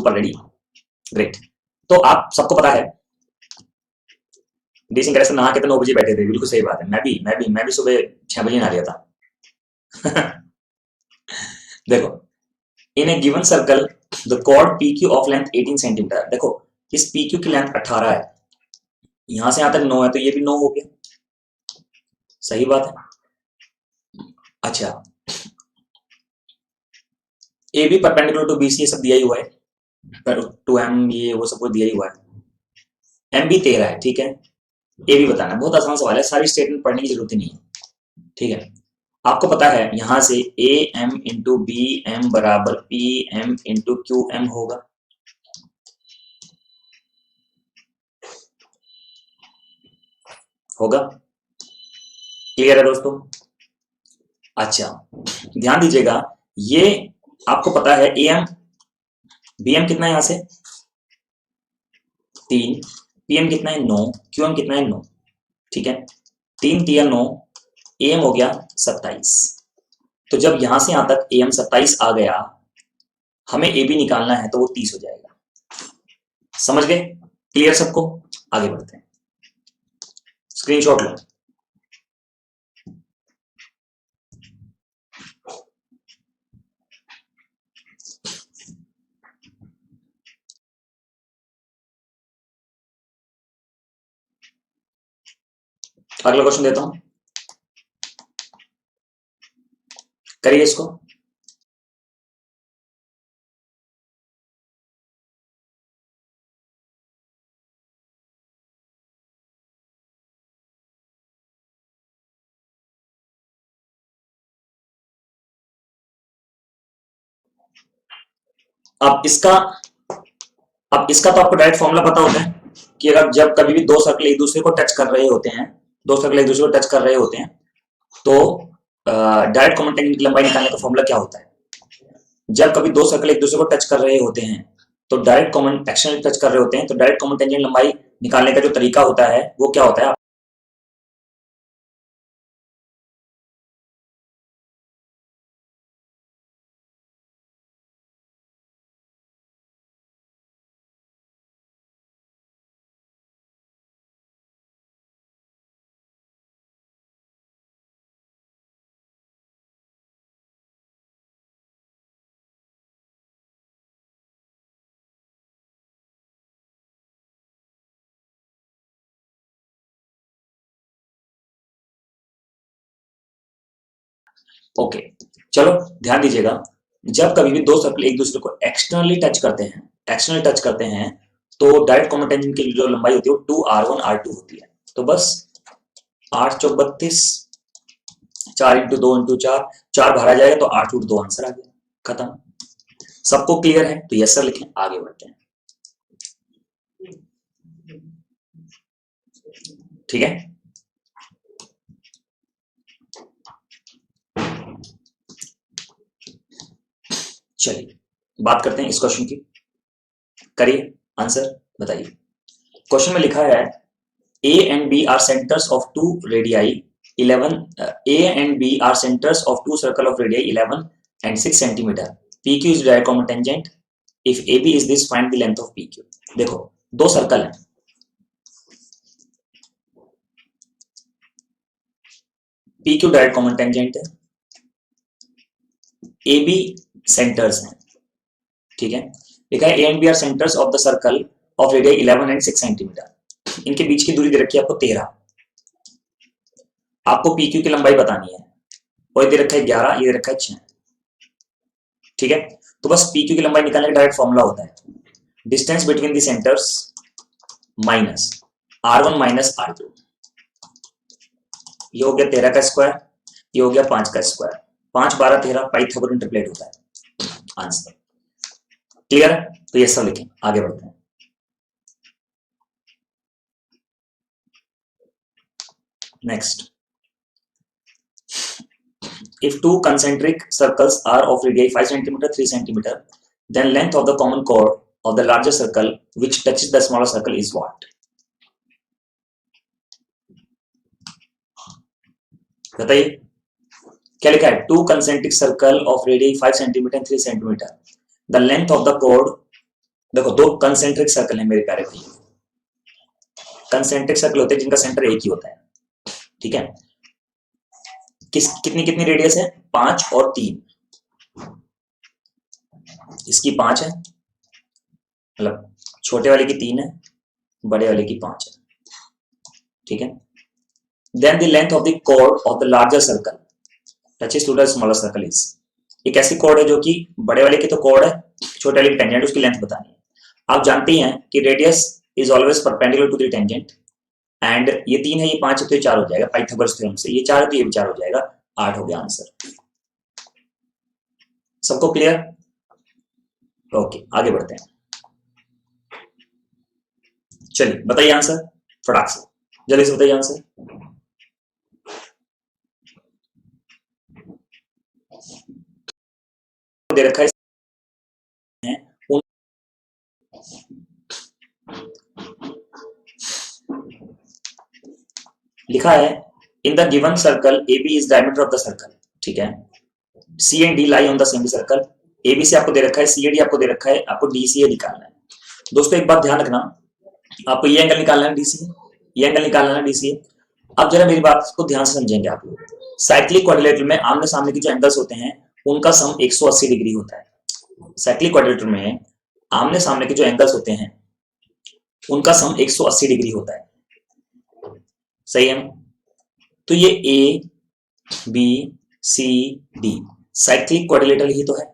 Already, great. तो आप सबको पता है डी सिंह कह रहे नहा के तो 9 बजे बैठे थे, बिल्कुल सही बात है। मैं भी सुबह 6 बजे नहा लिया था। देखो, in a given circle the chord P Q of length 18 centimetre. देखो इस पी क्यू की लेंथ 18 है, यहां से यहां तक 9 है, तो ये भी 9 हो गया, सही बात है। अच्छा, A B perpendicular to B C, ये सब दिया ही हुआ है, टू एम ये वो सब कुछ दिया ही हुआ है। एम बी 13 है, ठीक है। ए भी बताना, बहुत आसान सवाल है, सारी स्टेटमेंट पढ़ने की जरूरत ही नहीं है, ठीक है। आपको पता है यहां से A M into B M बराबर P M into Q M होगा, क्लियर है दोस्तों? अच्छा, ध्यान दीजिएगा, ये आपको पता है ए एम बी एम कितना है, यहां से 3, पी एम कितना है 9, क्यू एम कितना है 9, ठीक है। 3 3 9, ए एम हो गया 27। तो जब यहां से यहां तक ए एम 27 आ गया, हमें ए बी निकालना है, तो वो 30 हो जाएगा। समझ गए? क्लियर सबको? आगे बढ़ते हैं, स्क्रीनशॉट लो। अगला क्वेश्चन देता हूं, करिए इसको। अब इसका तो आपको डायरेक्ट फॉर्मूला पता होता है कि अगर जब कभी भी दो सर्कल एक दूसरे को टच कर रहे होते हैं, तो डायरेक्ट कॉमन टेंजेंट की लंबाई निकालने का फॉर्मूला क्या होता है? जब कभी दो सर्कल एक दूसरे को टच कर रहे होते हैं, तो डायरेक्ट कॉमन एक्सटर्नल टच कर रहे होते हैं, तो डायरेक्ट कॉमन टेंजेंट लंबाई निकालने का जो तरीका होता है वो क्या होता है? ओके, चलो ध्यान दीजिएगा, जब कभी भी दो सर्कल एक दूसरे को एक्सटर्नली टच करते हैं, तो डायरेक्ट कॉमन टेंजेंट की जो लंबाई होती है वो 2r1 r2 होती है। तो बस 8 चौक 32, 4 इंटू 2 इंटू 4, 4 भरा जाएगा तो 8 रूट 2 आंसर आ गया, खत्म। सबको क्लियर है? तो यस सर लिखें, आगे बढ़ते हैं, ठीक है। चलिए बात करते हैं इस क्वेश्चन की, करिए आंसर बताइए। क्वेश्चन में लिखा है A and B are centres of two radii 11, A and B are centres of two circle of radii 11 and 6 centimeter. PQ is direct common tangent. If AB is this, find the length of PQ. देखो दो circle हैं, PQ direct common tangent है, AB centres हैं, ठीक है। लिखा है A and B are centres of the circle of radius 11 and 6 centimetre. इनके बीच की दूरी दे रखी है आपको 13, आपको PQ की लंबाई बतानी है, और दे रखा है 11, ये दे रखा है 6, ठीक है। तो बस PQ की लंबाई निकालने का डायरेक्ट फॉर्मूला होता है distance between the centres minus R1 minus R2। ये हो गया 13 का स्क्वायर, ये हो गया 5 का स्क्वायर, 5 12 13, पाइथागोरस इंटरपोलेट होता है, आंसर क्लियर है? तो ये सब लिखें, आगे बढ़ते हैं। Next, if two concentric circles are of radius 5 cm 3 cm, then length of the common chord of the larger circle which touches the smaller circle is what? बताइए क्या लिखा है? Two concentric circle of radius 5 cm 3 cm, the length of the chord देखो दो concentric circle है मेरे प्यारे भाई, कंसेंट्रिक सर्कल होते हैं जिनका सेंटर एक ही होता है, ठीक है। कितनी कितनी रेडियस है, 5 और 3, इसकी 5 है, मतलब छोटे वाले की 3 है, बड़े वाले की 5 है, ठीक है। Then the length of the chord of the larger circle touches to the smaller circle is, एक ऐसी कॉर्ड है जो कि बड़े वाले की तो कॉर्ड है, छोटे वाले की टेंजेंट, उसकी लेंथ बतानी है। आप जानते ही हैं कि radius is always perpendicular to the tangent, and ये 3 है, ये 5 है, तो ये 4 हो जाएगा पाइथागोरस थ्योरम से, ये 4 है तो ये भी 4 हो जाएगा, 8 हो गया आंसर। सबको क्लियर? ओके आगे बढ़ते हैं, चलिए बताइए आंसर फटाक से, जल्दी से बताइए आंसर। दे रखा है लिखा है in the given circle A B is diameter of the circle, ठीक है। C and D lie on the semi circle, A B से आपको दे रखा है, सी ए डी आपको दे रखा है, आपको डी सी ए निकालना है। दोस्तों एक बात ध्यान रखना, आपको ये एंगल निकालना है डी सी ए, ये एंगल निकालना है डी सी ए। अब जरा मेरी बात को ध्यान से समझेंगे आप लोग, साइक्लिक क्वाड्रिलेटरल में आमने सामने के जो एंगल्स होते हैं उनका सम 180 डिग्री होता है। साइक्लिक क्वाड्रिलेटरल में आमने सामने के जो एंगल्स होते हैं उनका सम 180 डिग्री होता है, सही है। तो ये A B C D cyclic quadrilateral ही तो है,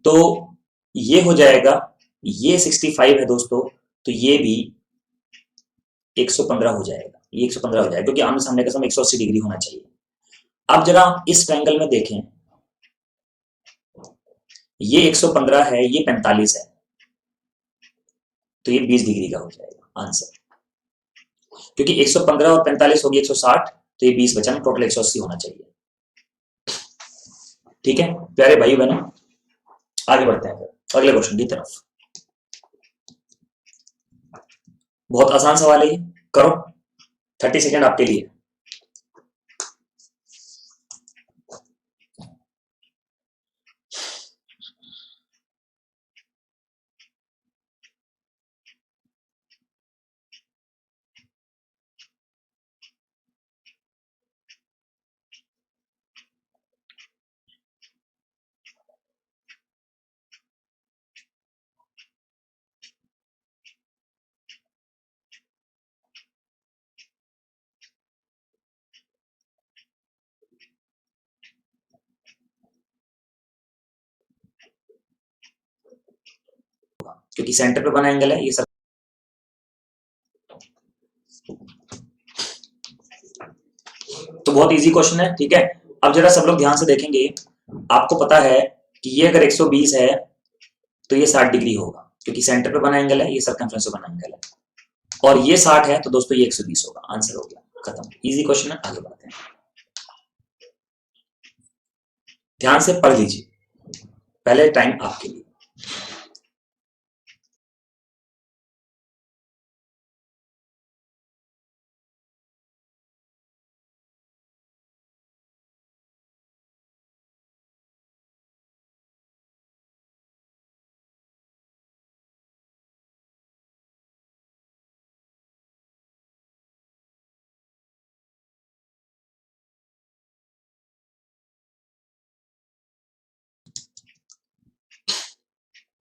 तो ये हो जाएगा, ये 65 है दोस्तों, तो ये भी 115 हो जाएगा, ये 115 हो जाएगा, क्योंकि आमने सामने का सम 180 डिग्री होना चाहिए। अब जरा इस ट्रायंगल में देखें, ये 115 है, ये 45 है, तो ये 20 डिग्री का हो जाएगा आंसर, क्योंकि 115 और 45 होगी 160, तो ये 20 बचा, टोटल 180 होना चाहिए, ठीक है प्यारे भाई बहनों। आगे बढ़ते हैं फिर अगले क्वेश्चन की तरफ, बहुत आसान सवाल है ये, करो 30 सेकेंड आपके लिए। क्योंकि सेंटर पे बना एंगल है ये सब, तो बहुत इजी क्वेश्चन है, ठीक है। अब जरा सब लोग ध्यान से देखेंगे, आपको पता है कि ये अगर 120 है तो ये 60 डिग्री होगा, क्योंकि सेंटर पे बना एंगल है, ये सर्कमफ्रेंस पे बना एंगल है, और ये 60 है तो दोस्तों ये 120 होगा, आंसर हो गया, खत्म, इजी क्वेश्चन है। आगे बढ़ते हैं, ध्यान से पढ़ लीजिए, पहले टाइम आपके लिए।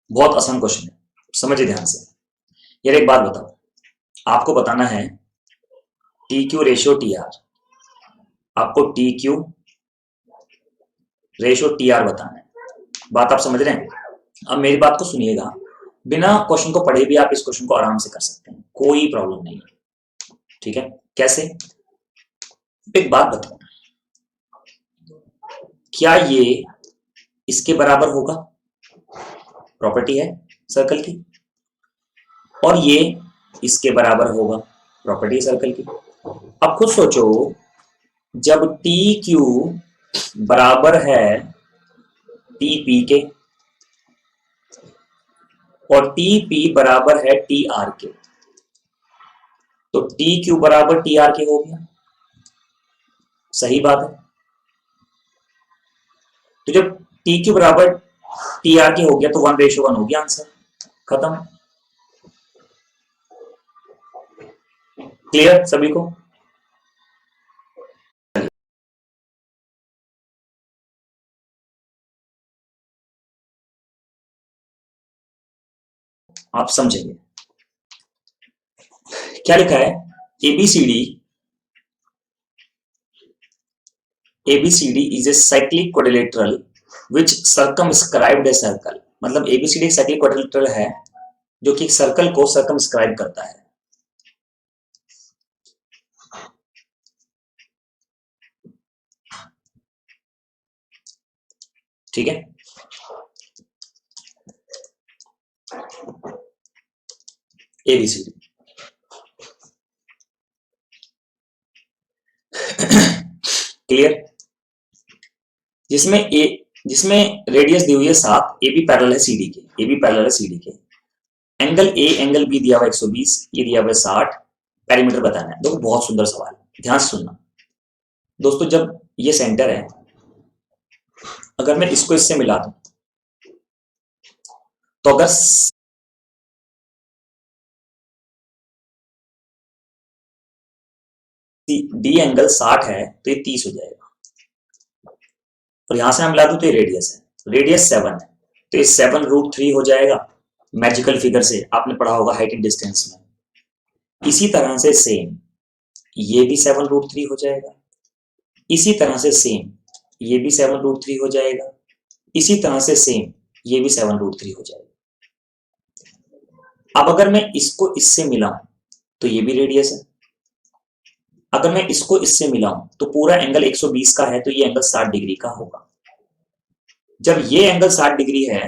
बहुत आसान क्वेश्चन है, समझिए ध्यान से। यार एक बात बताओ, आपको बताना है T Q ratio T R, आपको T Q ratio T R बताना है, बात आप समझ रहे हैं? अब मेरी बात को सुनिएगा, बिना क्वेश्चन को पढ़े भी आप इस क्वेश्चन को आराम से कर सकते हैं, कोई प्रॉब्लम नहीं है, ठीक है। कैसे? एक बात बताओ, क्या ये इसके बराबर होगा? प्रॉपर्टी है सर्कल की, और ये इसके बराबर होगा, प्रॉपर्टी सर्कल की। अब खुद सोचो, जब टी क्यू बराबर है टी पी के और टी पी बराबर है टी आर के, तो टी क्यू बराबर टी आर के हो गया, सही बात है। तो जब टी क्यू बराबर टी आर के हो गया तो 1:1 हो गया आंसर, खत्म। क्लियर सभी को? आप समझेंगे क्या लिखा है। ABCD, ABCD is a cyclic quadrilateral which circumscribed a circle। मतलब ABCD एक cyclic quadrilateral है जो कि एक सर्कल को circumscribe करता है। ठीक है, ABCD क्लियर। जिसमें रेडियस दी हुई है 7, ए बी पैरेलल है CD के, ए बी पैरेलल है CD के, एंगल ए एंगल बी दिया हुआ 120, ये दिया हुआ 60, पेरीमीटर बताना है। देखो बहुत सुंदर सवाल है, ध्यान से सुनना दोस्तों। जब ये सेंटर है, अगर मैं इसको इससे मिला दूं तो अगर डी एंगल 60 है तो ये 30 हो जाएगा, और यहां से हम मिला दूं तो ये रेडियस है, रेडियस 7 है तो ये 7√3 हो जाएगा। मैजिकल फिगर से आपने पढ़ा होगा हाइट एंड डिस्टेंस में। इसी तरह से सेम ये भी 7√3 हो जाएगा, इसी तरह से सेम ये भी 7√3 हो जाएगा, इसी तरह से सेम ये भी 7√3 हो जाएगा। अब अगर मैं इसको इससे मिलाऊं तो ये भी रेडियस है, अगर मैं इसको इससे मिलाऊं तो पूरा एंगल 120 का है तो ये एंगल 60 डिग्री का होगा। जब ये एंगल 60 डिग्री है,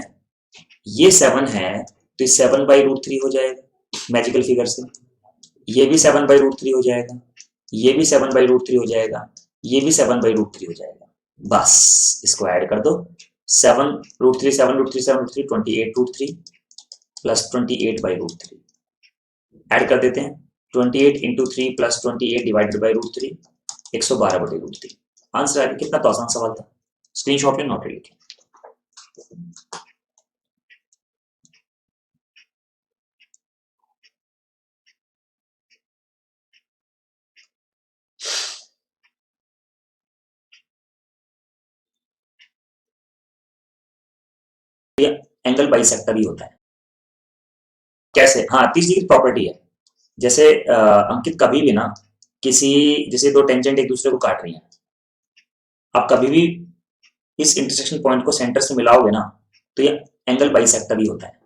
ये 7 है तो ये 7/√3 हो जाएगा मैजिकल फिगर से, ये भी 7/√3 हो जाएगा, ये भी 7/√3 हो जाएगा, ये भी 7/√3 हो जाएगा। बस इसको ऐड कर दो, 7√3 7√3 7√3 28√3 प्लस 28/√3 ऐड कर देते हैं। 28 into 3 plus 28 divided by √3, 112/√3 answer आ गया। कितना तो आसान सवाल था, स्क्रीनशॉट ले, नोट लिखे। एंगल बाइसेक्टर भी होता है। कैसे? हाँ, 30 डिग्री प्रॉपर्टी है। जैसे अंकित कभी भी ना किसी, जैसे दो टेंजेंट एक दूसरे को काट रही हैं, आप कभी भी इस इंटरसेक्शन पॉइंट को सेंटर से मिलाओगे ना तो ये एंगल बाइसेक्टर ही होता है,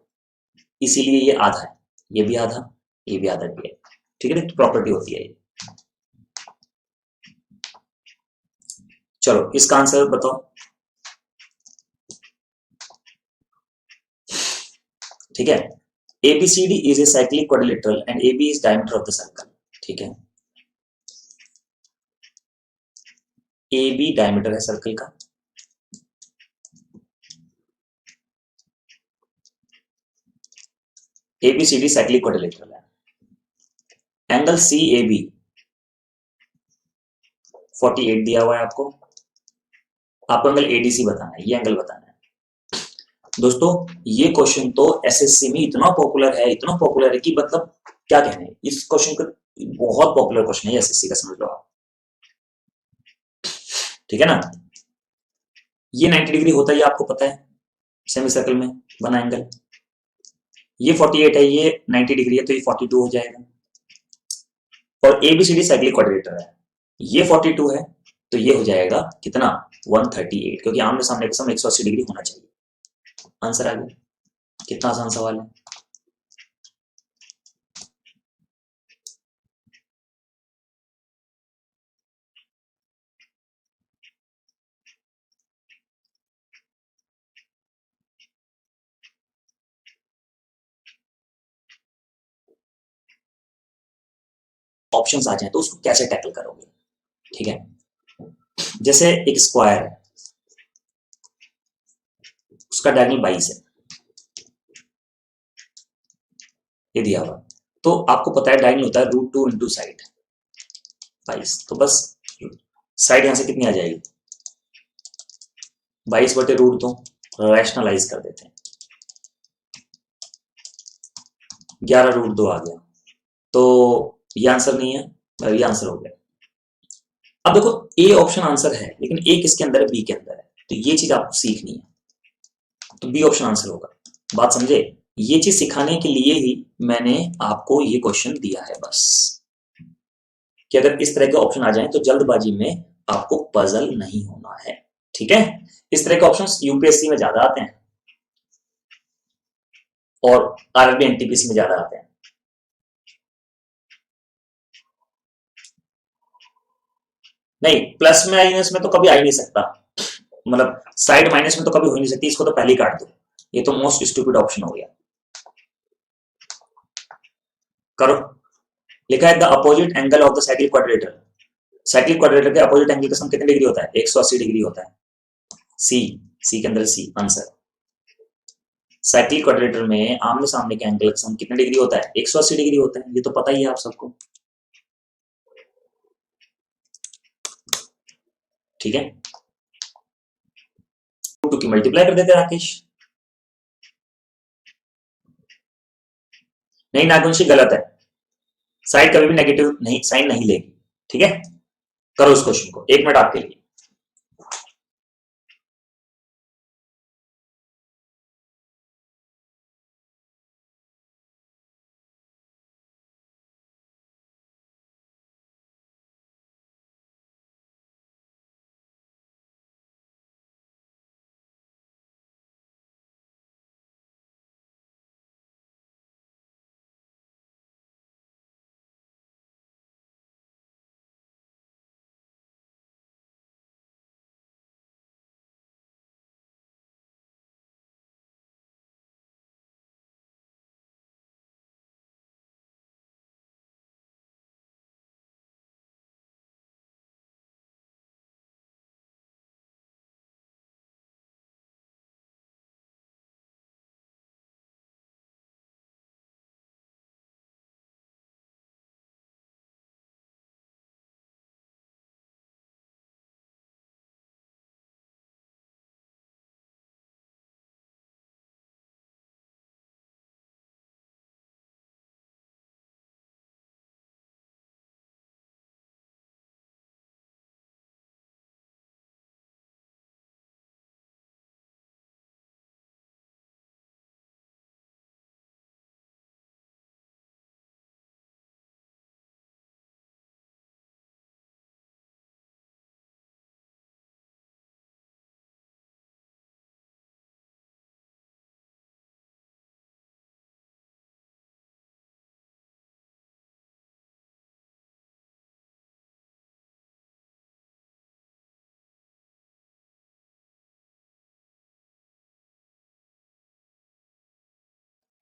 इसीलिए ये आधा है, ये भी आधा, ये भी आधा भी है। ठीक है, तो प्रॉपर्टी होती है ये। चलो इसका आंसर बताओ। ठीक है, ABCD is a cyclic quadrilateral and AB is diameter of the circle। ठीक है, AB डायमीटर है सर्कल का, ABCD साइक्लिक क्वाड्रिलेटरल है। एंगल CAB 48 दिया हुआ है आपको एंगल ADC बताना है, ये एंगल बताना है। दोस्तों ये क्वेश्चन तो SSC में इतना पॉपुलर है, इतना पॉपुलर है कि मतलब क्या कहने, इस क्वेश्चन का बहुत पॉपुलर क्वेश्चन है SSC का, समझ लो आप। ठीक है ना, ये 90 डिग्री होता है, आपको पता है, सेमी सर्कल में बना एंगल। ये 48 है, ये 90 डिग्री है तो ये 42 हो जाएगा। और ABCD साइक्लिक क्वाड्रिलेटरल है, ये 42 है तो ये हो जाएगा कितना, 138, क्योंकि आमने सामने के सामने 180 डिग्री होना चाहिए। आंसर आ गया। कितना आसान सवाल है। ऑप्शंस आ जाए तो उसको कैसे टैकल करोगे। ठीक है, जैसे एक स्क्वायर है, उसका डायगोनल 22 है, ये दिया हुआ, तो आपको पता है डायगोनल होता है √2 इंटू साइड 22, तो बस साइड यहां से कितनी आ जाएगी, 22/√2, रैशनलाइज कर देते हैं। 11√2 आ गया, तो ये आंसर नहीं है, ये आंसर हो गया। अब देखो ए ऑप्शन आंसर है, लेकिन ए किसके अंदर है, बी के अंदर है, तो ये चीज आपको सीखनी है, तो बी ऑप्शन आंसर होगा। बात समझे, ये चीज सिखाने के लिए ही मैंने आपको ये क्वेश्चन दिया है बस, कि अगर इस तरह के ऑप्शन आ जाएं तो जल्दबाजी में आपको पजल नहीं होना है, ठीक है। इस तरह के ऑप्शंस यूपीएससी में ज्यादा आते हैं और आरआरबी एनटीपीसी में ज्यादा आते हैं। नहीं, प्लस माइनस में तो कभी आ ही नहीं सकता, मतलब साइड माइनस में तो कभी हो ही नहीं सकती, इसको तो पहले ही काट दो, ये तो मोस्ट स्टूपिड ऑप्शन हो गया। करो, लिखा है the opposite angle of the cyclic quadrilateral, cyclic quadrilateral के अपोजिट एंगल का सम कितने डिग्री होता है, 180 डिग्री होता है। सी, सी के अंदर सी आंसर। साइक्लिक क्वाड्रिलेटर में आमने सामने के एंगल का सम कितने डिग्री होता है, 180 डिग्री होता है, ये तो पता ही है आप सबको, ठीक है। 2 की मल्टीप्लाई कर देते राकेश। नहीं नागवंशी, गलत है, साइड कभी भी नेगेटिव नहीं, साइन नहीं लेगी, ठीक है। करो इस क्वेश्चन को, 1 मिनट आपके लिए।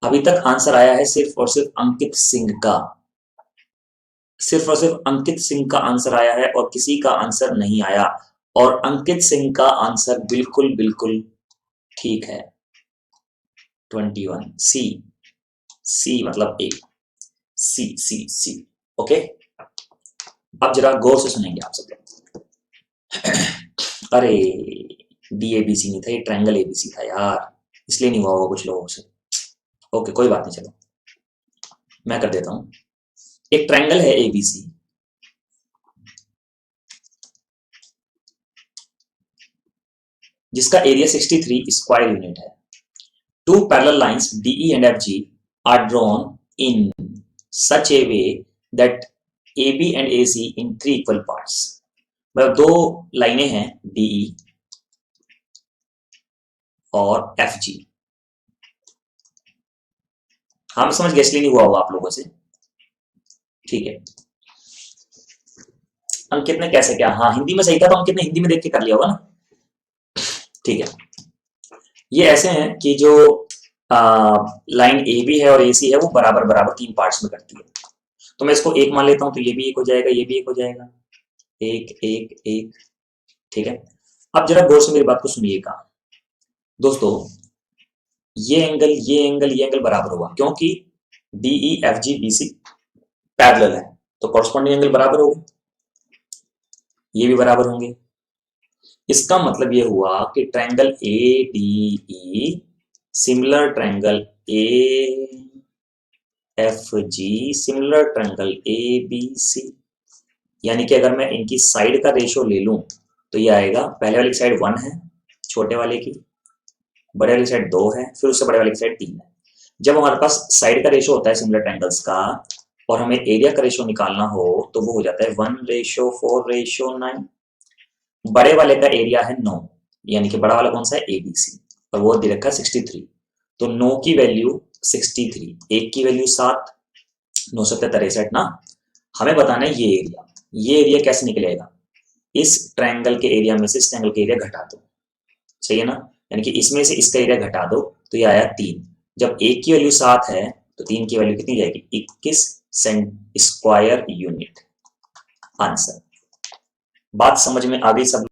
अभी तक आंसर आया है सिर्फ और सिर्फ अंकित सिंह का, सिर्फ और सिर्फ अंकित सिंह का आंसर आया है और किसी का आंसर नहीं आया, और अंकित सिंह का आंसर बिल्कुल बिल्कुल ठीक है, 21 सी, सी मतलब ए, सी सी सी, ओके। अब जरा गौर से सुनेंगे आप सब लोग। अरे डी ए बी सी नहीं था, ये ट्रायंगल एबीसी था यार, इसलिए नहीं हुआ होगा कुछ लोगों से, ओके कोई बात नहीं, चलो मैं कर देता हूं। एक ट्रायंगल है एबीसी, जिसका एरिया 63 स्क्वायर यूनिट है। Two parallel lines DE and FG are drawn in such a way that AB and AC in 3 equal parts। मतलब दो लाइनें हैं DE और FG। हम समझ गए, इसलिए नहीं हुआ होगा आप लोगों से, ठीक है। अंकित ने कैसे क्या, हाँ हिंदी में सही था, तो अंकित ने हिंदी में देख के कर लिया होगा ना, ठीक है। ये ऐसे हैं कि जो लाइन ए बी है और ए सी है वो बराबर बराबर 3 पार्ट्स में करती है, तो मैं इसको 1 मान लेता हूं, तो ये भी 1 हो जाएगा, ये भी 1 हो जाएगा, 1 1 1, ठीक है। अब जरा गौर से मेरी बात को सुनिएगा दोस्तों, ये एंगल ये एंगल ये एंगल बराबर होगा, क्योंकि D E F G B C parallel है, तो कॉरस्पॉन्डिंग एंगल बराबर होगा, ये भी बराबर होंगे। इसका मतलब ये हुआ कि triangle A D E similar triangle A F G similar triangle A B C, यानी कि अगर मैं इनकी साइड का रेशियो ले लूं तो ये आएगा, पहले वाली साइड 1 है छोटे वाले की, बड़े वाली साइड 2 है, फिर उससे बड़े वाली साइड 3 है। जब हमारे पास साइड का रेशियो होता है सिमिलर ट्रायंगल्स का और हमें एरिया का रेशियो निकालना हो तो वो हो जाता है 1:4:9। बड़े वाले का एरिया है 9, यानी कि बड़ा वाला कौन सा है, एबीसी, और वो दे रखा है 63। तो 9 की वैल्यू 63, एक की वैल्यू 7, 9 7 63 ना। हमें बताना है ये एरिया कैसे निकलेगा, इस ट्रायंगल के एरिया में से इस ट्रायंगल के एरिया घटा दो, सही है ना। यानी कि इसमें से इसका एरिया घटा दो तो ये आया 3। जब एक की वैल्यू 7 है तो 3 की वैल्यू कितनी जाएगी, 21 स्क्वायर यूनिट। आंसर। बात समझ में आ गई सब।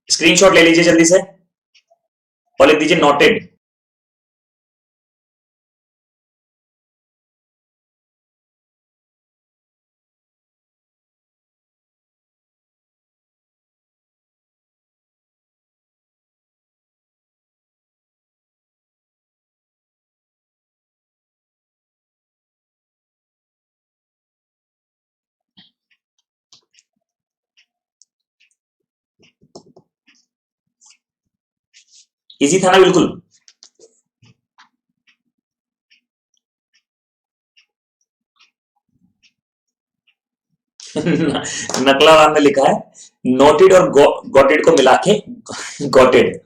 स्क्रीनशॉट ले लीजिए जल्दी से और लिख दीजिए नोटेड। इजी था ना बिल्कुल। नकलाराम ने लिखा है नोटेड और गॉटेड को मिला के गॉटेड।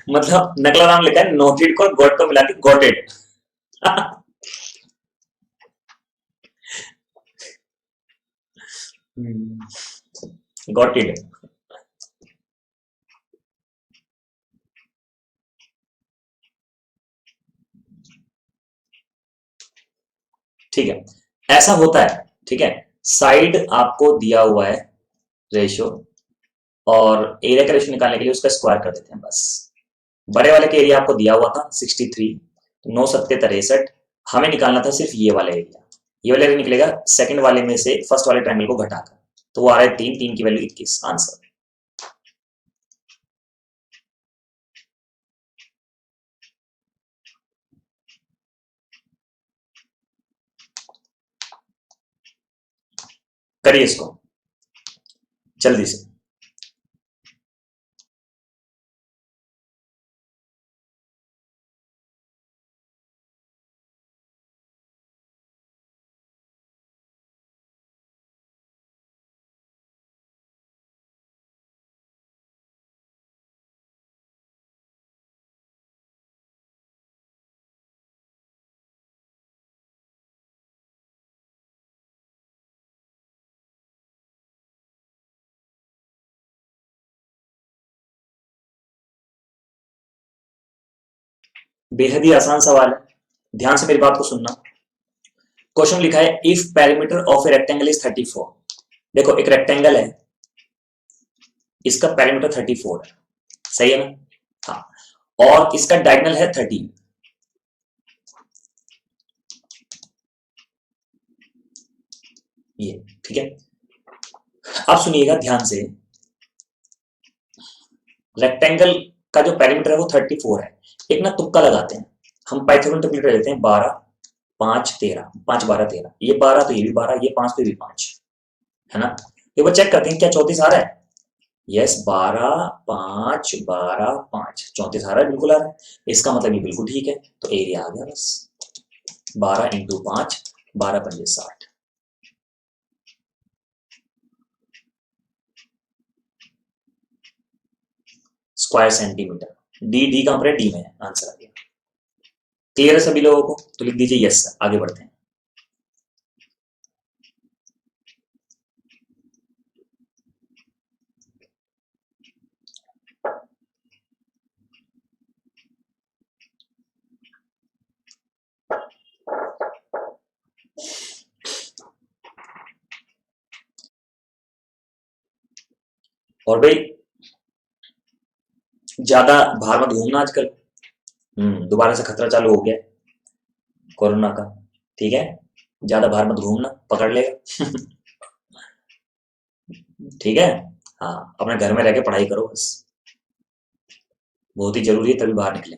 मतलब नकलाराम लिखा है नोटेड को गॉट को मिला के गॉटेड। गॉटेड। ठीक है, ऐसा होता है। ठीक है, साइड आपको दिया हुआ है रेशियो और एरिया का रेशियो निकालने के लिए उसका स्क्वायर कर देते हैं बस। बड़े वाले का एरिया आपको दिया हुआ था 63, 9 7 63। हमें निकालना था सिर्फ ये वाला एरिया। ये वाला एरिया निकलेगा सेकंड वाले में से फर्स्ट वाले ट्रायंगल को घटाकर, तो वो आ रहा है 3, 3 की वैल्यू 21। आंसर। करिए इसको जल्दी से। बेहद ही आसान सवाल है, ध्यान से मेरी बात को सुनना। क्वेश्चन लिखा है if perimeter of a rectangle is 34। देखो एक रेक्टेंगल है, इसका पेरीमीटर 34 है, सही है ना। हाँ, और इसका डायगोनल है 13। ये ठीक है। अब सुनिएगा ध्यान से, रेक्टेंगल का जो पेरीमीटर है वो 34 है। एक ना तुक्का लगाते हैं, हम पाइथागोरन तुक्का लेते हैं 12 5 13, 5 12 13, ये 12 तो ये भी 12, ये 5 तो ये भी 5, है ना। ये वो चेक करते हैं क्या 34 आ रहा है। यस, 12 5 12 5 34 आ रहा है, बिल्कुल आ रहा है। इसका मतलब ये बिल्कुल ठीक है, तो एरिया आ गया बस। 12 × 5, 12 पंजे 60। Square centimetre. डी डी कहां पर है, डी में है, आंसर आ गया। क्लियर है सभी लोगों को, तो लिख दीजिए यस सर। आगे बढ़ते हैं। और भाई ज्यादा बाहर मत घूमना आजकल। दोबारा से खतरा चालू हो गया है कोरोना का। ठीक है, ज्यादा बाहर मत घूमना, पकड़ लेगा। ठीक है। हाँ, अपने घर में रह के पढ़ाई करो बस, बहुत ही जरूरी है, तभी बाहर निकले।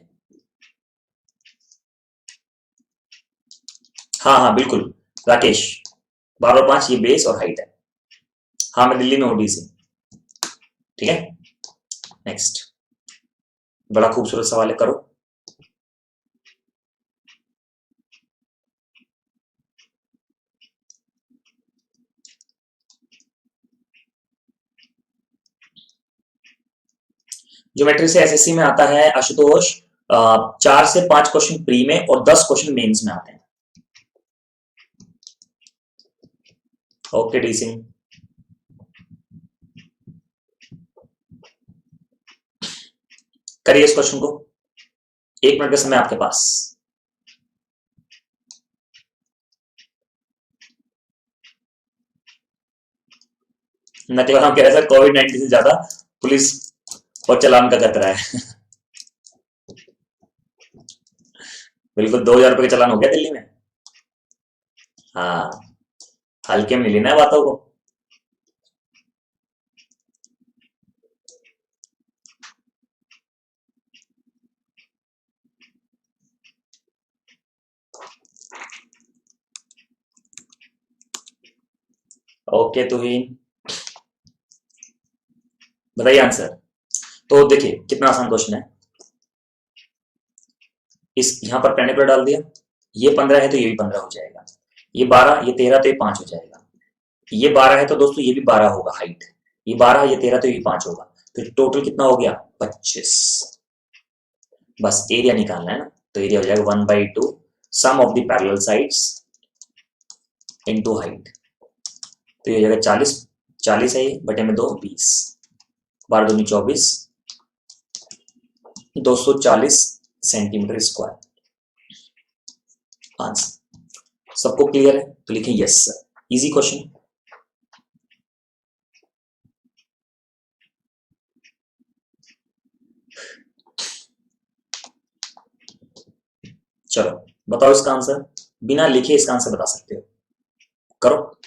हाँ हाँ बिल्कुल। राकेश, 12 और 5 ये बेस और हाइट है। हाँ, मैं दिल्ली में हूँ, DC। ठीक है। नेक्स्ट, बड़ा खूबसूरत सवाल है, करो। ज्योमेट्री से SSC में आता है आशुतोष, 4 से 5 क्वेश्चन प्री में और 10 क्वेश्चन मेंस में आते हैं। ओके डी सिंह, करिए इस क्वेश्चन को, 1 मिनट का समय आपके पास। नकला हम कह रहे थे कोविड-19 से ज्यादा पुलिस और चालान का खतरा है। बिल्कुल, 2,000 रुपए का चालान हो गया दिल्ली में। हाँ, हल्के में नहीं लेना है बातों को। ओके तुहीन, बताइए आंसर। तो देखिए कितना आसान क्वेश्चन है। इस यहाँ पर पेंडिकुलर डाल दिया, ये 15 है तो ये भी 15 हो जाएगा, ये 12, ये 13 तो ये 5 हो जाएगा, ये 12 है तो दोस्तों ये भी 12 होगा हाइट, ये 12, ये 13 तो ये भी 5 होगा, फिर टोटल कितना हो गया 25। बस एरिया निकालना है ना, तो एरिया हो जाएगा 1/2 sum of the parallel sides into height. तो ये हो जाएगा 40, 40 है ये, बटे में 2 20, 12 दूनी 24, 240 सेंटीमीटर स्क्वायर आंसर। सबको क्लियर है तो लिखें यस सर, इजी क्वेश्चन। चलो बताओ इसका आंसर, बिना लिखे इसका आंसर बता सकते हो, करो।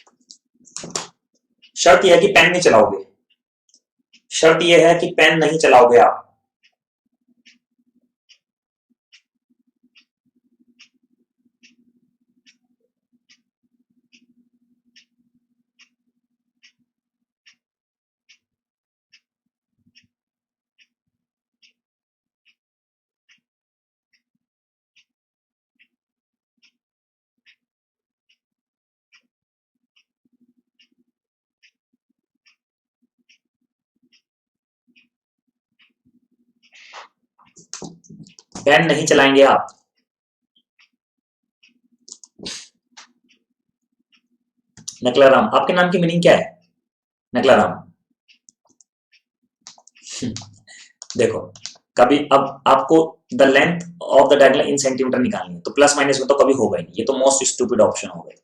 शर्त यह है कि पेन नहीं चलाओगे, शर्त यह है कि पेन नहीं चलाओगे आप। पेन नहीं चलाएंगे आप। नकलाराम, आपके नाम की मीनिंग क्या है नकलाराम? देखो, कभी अब आपको the length of the diagonal in centimetre निकालनी है, तो प्लस माइनस में तो कभी होगा ही नहीं, ये तो मोस्ट स्टूपिड ऑप्शन हो गए,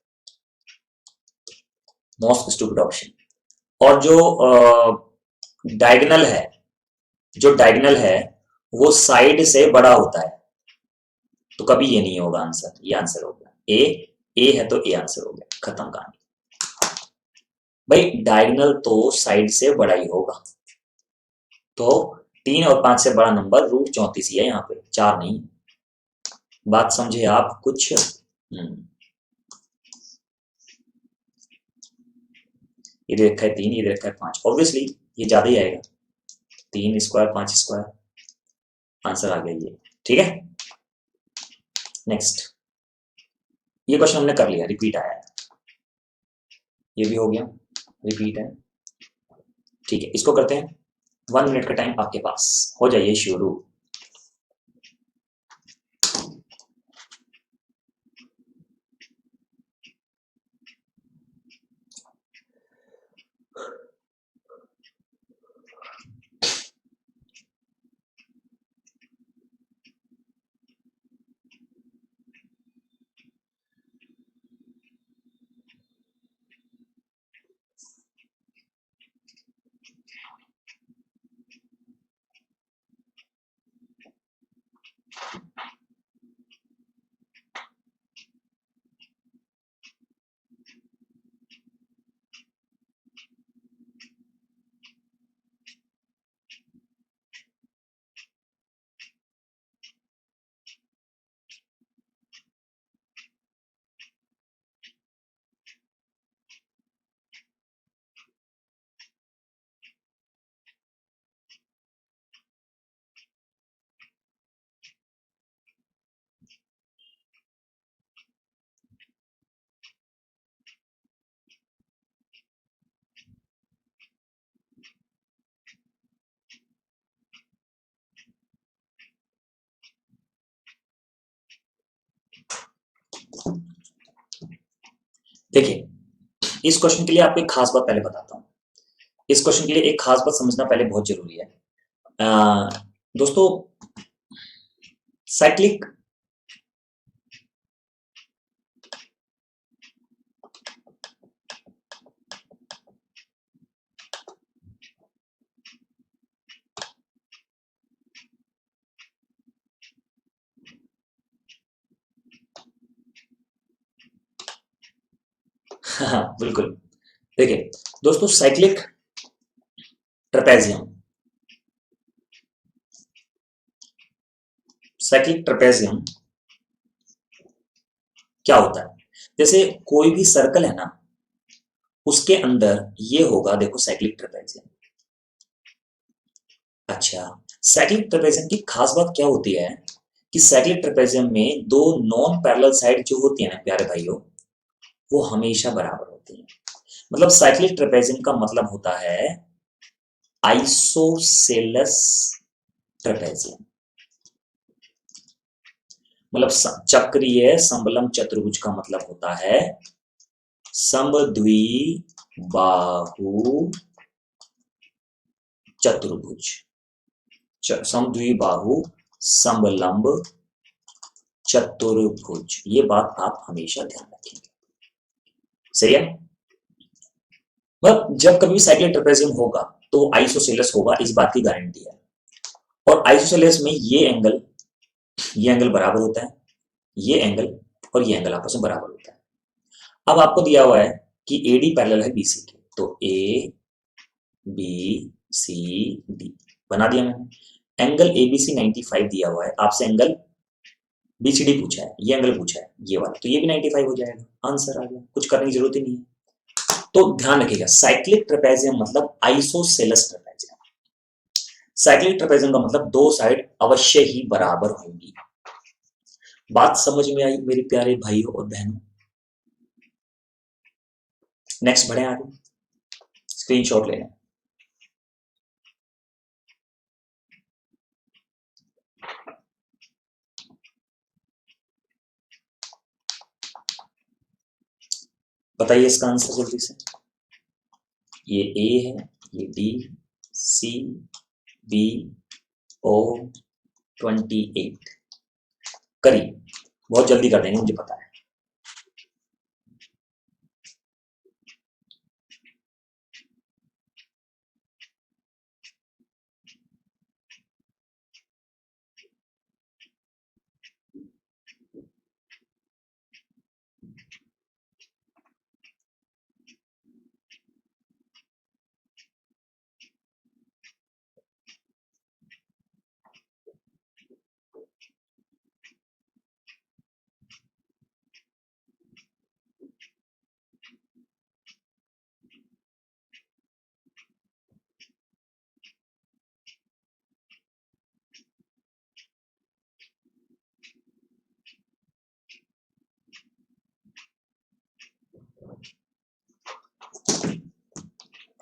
मोस्ट स्टूपिड ऑप्शन। और जो डायगोनल है, जो डायगोनल है वो साइड से बड़ा होता है, तो कभी ये नहीं होगा आंसर, ये आंसर हो गया ए है तो ए आंसर हो गया, खत्म कहानी। भाई डायगोनल तो साइड से बड़ा ही होगा, तो 3 और 5 से बड़ा नंबर √34 ही है, यहाँ पे 4 नहीं। बात समझे आप कुछ? ये दे रखा है 3, ये दे रखा है 5, ऑब्वियसली ये ज्यादा ही आएगा, 3 स्क्वायर 5 स्क्वायर, आंसर आ गया ये। ठीक है, नेक्स्ट। ये क्वेश्चन हमने कर लिया, रिपीट आया है, ये भी हो गया, रिपीट है। ठीक है, इसको करते हैं, 1 मिनट का टाइम आपके पास, हो जाइए शुरू। देखिए, इस क्वेश्चन के लिए आपको एक खास बात पहले बताता हूं। इस क्वेश्चन के लिए एक खास बात समझना पहले बहुत जरूरी है। दोस्तों, साइक्लिक हाँ, बिल्कुल। देखिए दोस्तों, साइक्लिक ट्रेपेजियम, साइक्लिक ट्रेपेजियम क्या होता है? जैसे कोई भी सर्कल है ना, उसके अंदर ये होगा, देखो साइक्लिक ट्रेपेजियम। अच्छा, साइक्लिक ट्रेपेजियम की खास बात क्या होती है कि साइक्लिक ट्रेपेजियम में दो नॉन पैरेलल साइड जो होती है ना प्यारे भाइयों, वो हमेशा बराबर होती है। मतलब साइक्लिक ट्रेपेजियम का मतलब होता है आइसोसेलेस ट्रेपेजियम। मतलब चक्रीय समबलम चतुर्भुज का मतलब होता है समद्विबाहु चतुर्भुज, समद्विबाहु समलंब चतुर्भुज। ये बात आप हमेशा ध्यान रखेंगे, सही है। मतलब जब कभी भी साइक्लिक ट्रेपेजियम होगा तो आइसोसेलेस होगा, इस बात की गारंटी है। और आइसोसेलेस में ये एंगल बराबर होता है, ये एंगल और ये एंगल आपस में बराबर होता है। अब आपको दिया हुआ है कि एडी पैरेलल है बीसी के, तो ए बी सी डी बना दिया मैंने। एंगल एबीसी 95 दिया हुआ है, आपसे एंगल बीसीडी पूछा है, ये एंगल पूछा है ये वाला, तो ये भी 95 हो जाएगा। आंसर आ गया, कुछ करने की जरूरत ही नहीं है। तो ध्यान रखिएगा, साइक्लिक ट्रेपेजियम मतलब आइसोसेलेस ट्रेपेजियम। साइक्लिक ट्रेपेजियम का मतलब दो साइड अवश्य ही बराबर होंगी। बात समझ में आई मेरे प्यारे भाइयों और बहनों? नेक्स्ट बढ़े आगे, स्क्रीनशॉट लेना। बताइए इसका आंसर जल्दी से। ये ए है, ये डी, सी, बी, ओ, 28। करीब, बहुत जल्दी कर देंगे, मुझे पता है।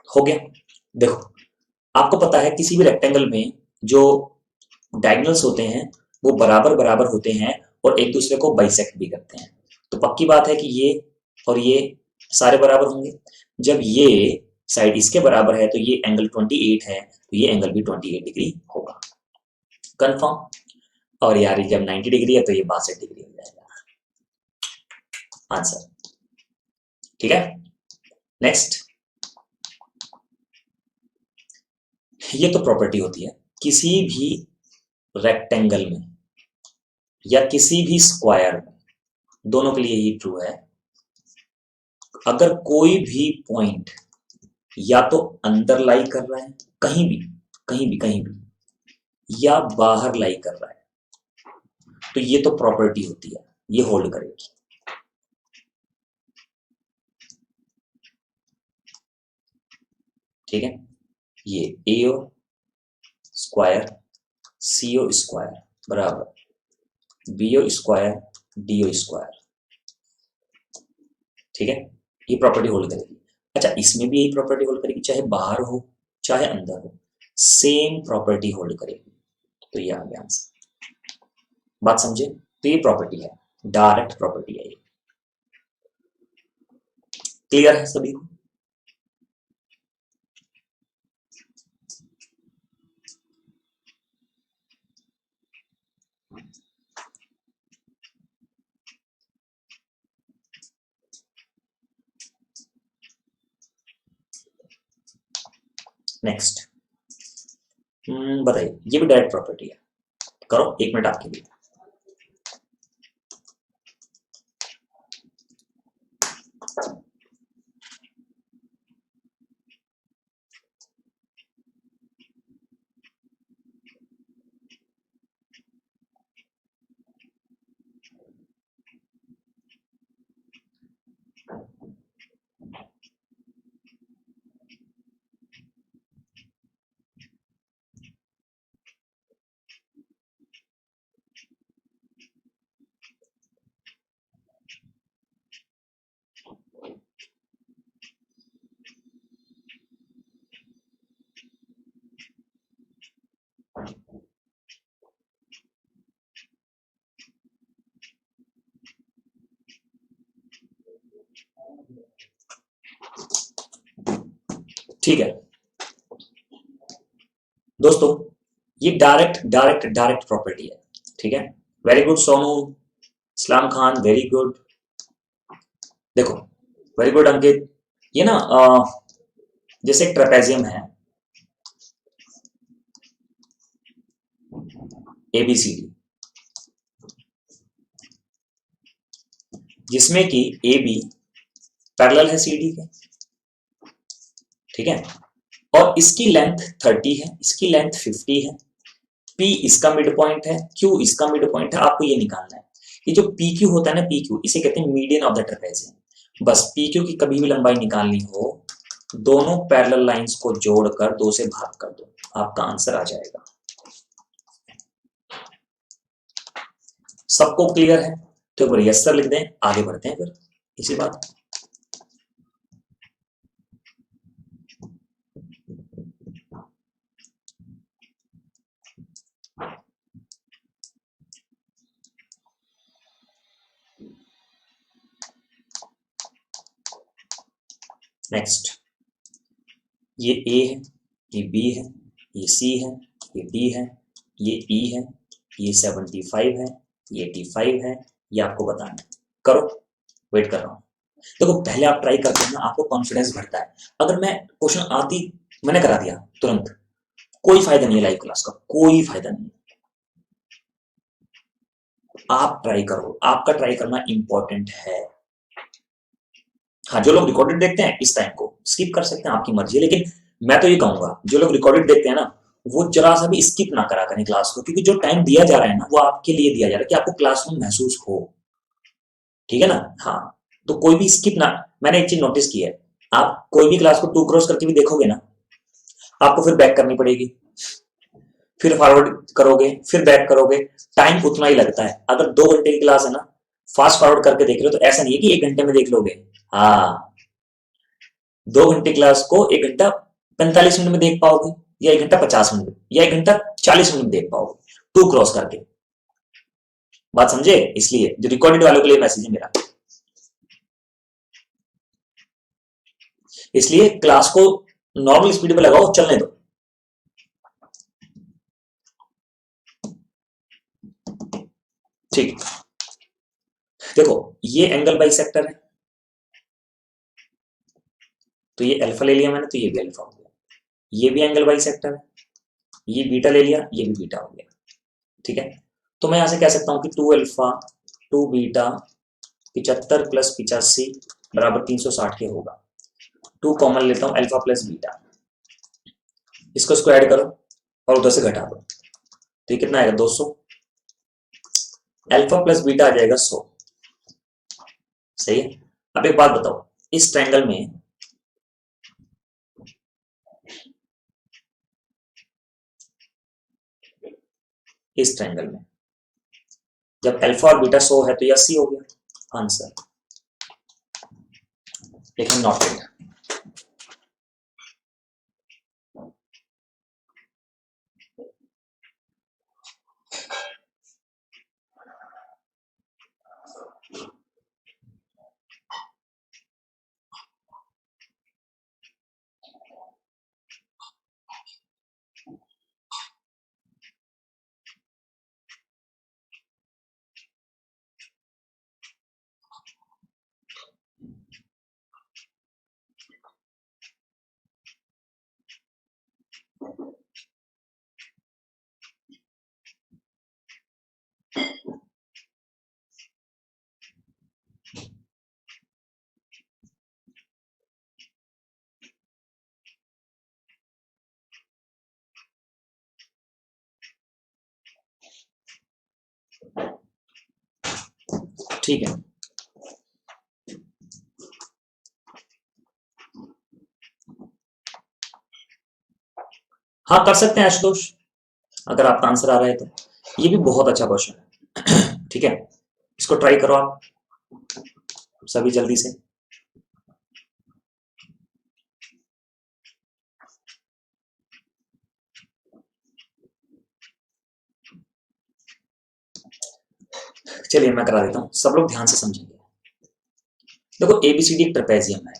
हो गया। देखो, आपको पता है किसी भी रेक्टेंगल में जो डायगोनल्स होते हैं वो बराबर बराबर होते हैं और एक दूसरे को बाइसेक्ट भी करते हैं। तो पक्की बात है कि ये और ये सारे बराबर होंगे। जब ये साइड इसके बराबर है तो ये एंगल 28 है, तो ये एंगल भी 28 डिग्री होगा। कंफर्म? और यार जब 90 डिग्री है तो ये 62 डिग्री हो जाएगा आंसर। ठीक है, नेक्स्ट। ये तो प्रॉपर्टी होती है किसी भी रेक्टेंगल में या किसी भी स्क्वायर में, दोनों के लिए ही ट्रू है। अगर कोई भी पॉइंट या तो अंदर लाई कर रहा है, कहीं भी कहीं भी कहीं भी, या बाहर लाई कर रहा है, तो ये तो प्रॉपर्टी होती है, ये होल्ड करेगी। ठीक है, ये एओ स्क्वायर सीओ स्क्वायर बराबर बीओ स्क्वायर डीओ स्क्वायर। ठीक है, ये प्रॉपर्टी होल्ड करेगी। अच्छा, इसमें भी यही प्रॉपर्टी होल्ड करेगी, चाहे बाहर हो चाहे अंदर हो, सेम प्रॉपर्टी होल्ड करेगी। तो ये आ गया आंसर। बात समझे? तो ये प्रॉपर्टी है, डायरेक्ट प्रॉपर्टी है ये। क्लियर है सभी को? नेक्स्ट बताइए, ये भी डायरेक्ट प्रॉपर्टी है, करो 1 मिनट आपके लिए। ठीक है दोस्तों, ये डायरेक्ट डायरेक्ट डायरेक्ट प्रॉपर्टी है, ठीक है। वेरी गुड सोनू, इस्लाम खान, वेरी गुड। देखो, वेरी गुड अंकित। ये ना जैसे एक ट्रेपेजियम है, ABCD, जिसमें कि AB पैरेलल है CD के, ठीक है। और इसकी लेंथ 30 है, इसकी लेंथ 50 है, P इसका मिड पॉइंट है, Q इसका मिड पॉइंट है, आपको ये निकालना है। ये जो PQ होता है ना, PQ इसे कहते हैं मीडियन ऑफ द ट्रेपेजियम। बस PQ की कभी भी लंबाई निकालनी हो, दोनों पैरेलल लाइंस को जोड़कर 2 से भाग कर दो, आपका आंसर आ जाएगा। सबको क्लियर है? तो एक बार यस सर लिख दें, आगे बढ़ते हैं फिर इसी बात। नेक्स्ट, ये A है, ये B है, ये C है, ये D है, ये E है, ये 75 है, ये 85 है, ये आपको बताना है। करो, वेट कर रहा हूं। देखो, पहले आप ट्राई करते हैं ना, आपको कॉन्फिडेंस बढ़ता है। अगर मैं क्वेश्चन आती मैंने करा दिया तुरंत, कोई फायदा नहीं है लाइव क्लास का, कोई फायदा नहीं। आप ट्राई करो, आपका ट्राई करना इंपॉर्टेंट है। हाँ, जो लोग रिकॉर्डेड देखते हैं इस टाइम को स्किप कर सकते हैं, आपकी मर्जी है। लेकिन मैं तो ये कहूंगा, जो लोग रिकॉर्डेड देखते हैं ना, वो जरा सा भी स्किप ना करा करें क्लास को, क्योंकि जो टाइम दिया जा रहा है ना, वो आपके लिए दिया जा रहा है कि आपको क्लासरूम महसूस हो, ठीक है ना। हाँ, तो कोई भी स्किप ना। मैंने एक चीज नोटिस की है, आप कोई भी क्लास को 2 क्रॉस करके भी देखोगे ना, आपको फिर बैक करनी पड़ेगी, फिर फॉरवर्ड करोगे, फिर बैक करोगे, टाइम उतना ही लगता है। अगर 2 घंटे की क्लास है ना, फास्ट फॉरवर्ड करके देख रहे हो, तो ऐसा नहीं है कि 1 घंटे में देख लोगे। हाँ, 2 घंटे क्लास को 1 घंटा 45 मिनट में देख पाओगे, या 1 घंटा 50 मिनट में, या 1 घंटा 40 मिनट में देख पाओगे, 2 क्रॉस करके। बात समझे? इसलिए जो रिकॉर्डेड वालों के लिए मैसेज है मेरा, इसलिए क्लास को नॉर्मल स्पीड पे लगाओ, चलने दो। ठीक, देखो ये एंगल बाइसेक्टर है, तो ये अल्फा ले लिया मैंने, तो ये भी अल्फा हो गया। ये भी एंगल बाइसेक्टर है, ये बीटा ले लिया, ये भी बीटा हो गया, ठीक है। तो मैं यहां से कह सकता हूं कि 2 अल्फा 2 बीटा 75 प्लस 85 बराबर 360 के होगा। 2 कॉमन लेता हूं, अल्फा प्लस बीटा, इसको स्क्वायर करो और उधर से घटा दो, तो ये कितना आएगा 200। अल्फा प्लस बीटा आ जाएगा 100, सही है। अब एक बात बताओ, इस ट्रायंगल में इस ट्रायंगल में जब अल्फा और बीटा 100 है, तो यह 80 हो गया आंसर, लेकिन नॉट इट। ठीक है, हाँ कर सकते हैं आशुतोष, अगर आपका आंसर आ रहा है तो। ये भी बहुत अच्छा क्वेश्चन है। ठीक है, इसको ट्राई करो आप सभी जल्दी से। चलिए मैं करा देता हूं, सब लोग ध्यान से समझेंगे। देखो एबीसीडी एक ट्रेपेजियम है,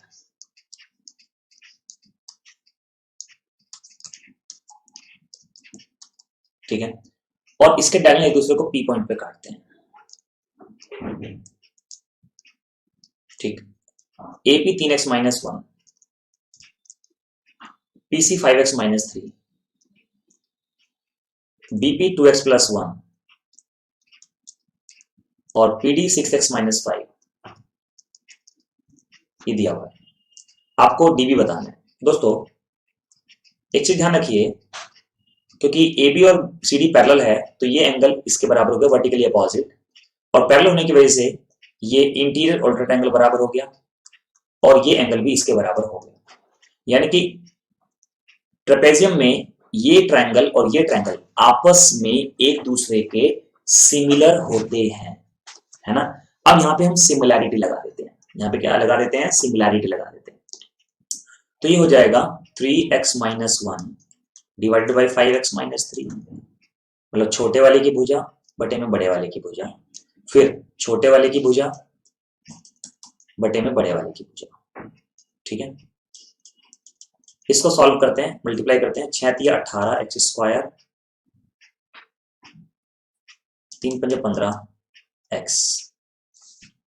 ठीक है, और इसके डायगोनल एक दूसरे को पी पॉइंट पे काटते हैं, ठीक। AP 3x-1, PC 5x-3, BP 2x+1 और पीडी 6x-5, ये दिया हुआ है। आपको डीबी बताना है। दोस्तों एक चीज ध्यान रखिए, क्योंकि ए बी और सी डी पैरेलल है तो ये एंगल इसके बराबर हो गया वर्टिकली अपोजिट, और पैरेलल होने की वजह से ये इंटीरियर और ऑल्टरनेट एंगल बराबर हो गया, और ये एंगल भी इसके बराबर हो गया। यानी कि ट्रेपेजियम में ये ट्रायंगल और ये ट्रायंगल आपस में एक दूसरे के सिमिलर होते हैं, है ना। अब यहाँ पे हम सिमिलैरिटी लगा देते हैं, यहाँ पे क्या लगा देते हैं, सिमिलैरिटी लगा देते हैं। तो ये हो जाएगा 3x-1 डिवाइडेड बाई 5x-3, मतलब छोटे वाले की भुजा बटे में बड़े वाले की भुजा, फिर छोटे वाले की भुजा बटे में बड़े वाले की भुजा, ठीक है। इसको सॉल्व करते हैं, मल्टीप्लाई करते हैं, 6×3 = 18 x², 3×5 = 15 x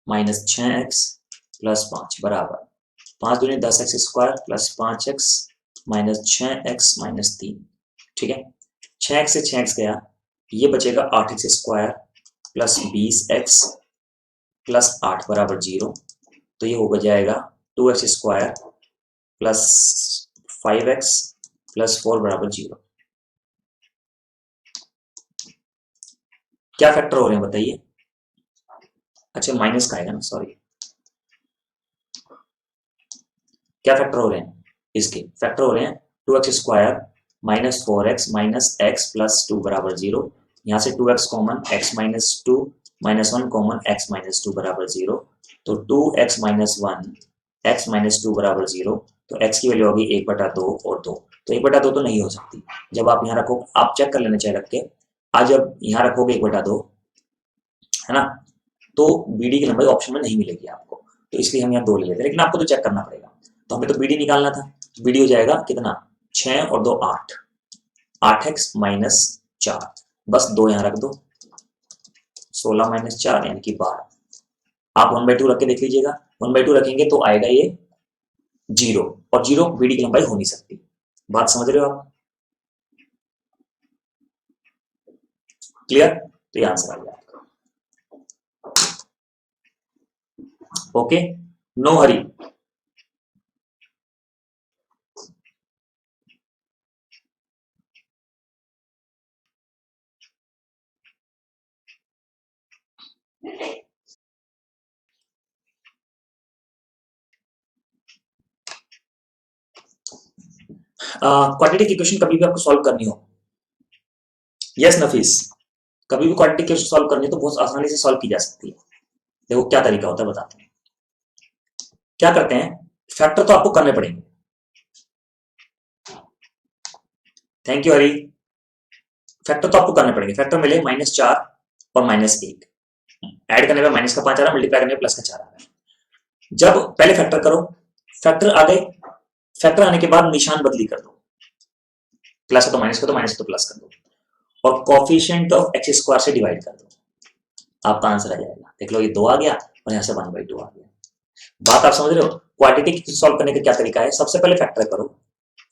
minus 6x plus 5 बराबर 5×2 = 10x² plus 5x minus 6x minus 3, ठीक है। 6x से 6x गया, ये बचेगा 8x² प्लस 20x प्लस 8 बराबर 0, तो ये हो जाएगा 2x² प्लस 5x प्लस 4 बराबर 0। क्या फैक्टर हो रहे हैं बताइए? अच्छा माइनस का आएगा ना, सॉरी। क्या फैक्टर हो रहे हैं? इसके फैक्टर हो रहे हैं 2x² minus 4x minus x plus 2 बराबर 0, यहाँ से 2x common, x minus 2 minus 1 common, x minus 2 बराबर 0, तो 2x माइनस 1 x माइनस 2 बराबर 0, तो x की वैल्यू होगी 1/2 और 2, तो 1/2 तो नहीं हो सकती। जब आप यहाँ रखो, आप चेक कर लेना चाहिए रख के, आज जब यहाँ रखोगे 1/2, है ना, तो बीडी की लंबाई ऑप्शन में नहीं मिलेगी आपको, तो इसलिए हम यहाँ 2 ले लेते हैं, लेकिन आपको तो चेक करना पड़ेगा। तो हमें तो बीडी निकालना था, बीडी हो जाएगा कितना, 6 और 2 8, 8x माइनस 4, बस 2 यहाँ रख दो, 16 माइनस 4 यानी कि 12। आप 1/2 रख के देख लीजिएगा, 1/2 रखेंगे तो आएगा ये 0, और 0 बीडी की लंबाई हो नहीं सकती। बात समझ रहे हो आप? क्लियर? तो ये आंसर आ गया आपका। Okay, no hurry. Quadratic equation कभी भी आपको सॉल्व करनी हो, यस नफीस, कभी भी क्वाड्रेटिक इक्वेशन सॉल्व करनी हो तो बहुत आसानी से सॉल्व की जा सकती है। देखो क्या तरीका होता है बताते हैं। क्या करते हैं, फैक्टर तो आपको करने पड़ेंगे। Thank you Hari. फैक्टर तो आपको करने पड़ेंगे, फैक्टर मिले -4 और -1, ऐड करने पे माइनस का 5 आ रहा है, मल्टीप्लाई करने पे प्लस का 4 आ रहा है। जब पहले फैक्टर करो, फैक्टर आ गए, फैक्टर आने के बाद निशान बदली कर दो, प्लस है तो माइनस कर दो, माइनस है तो प्लस कर दो, और कॉफिशिएंट ऑफ x² से डिवाइड कर दो, आपका आंसर आ जाएगा। देख लो ये 2 आ गया और यहाँ से 1/2 आ गया। बात आप समझ रहे हो? क्वाड्रेटिक सॉल्व करने का क्या तरीका है, सबसे पहले फैक्टर करो,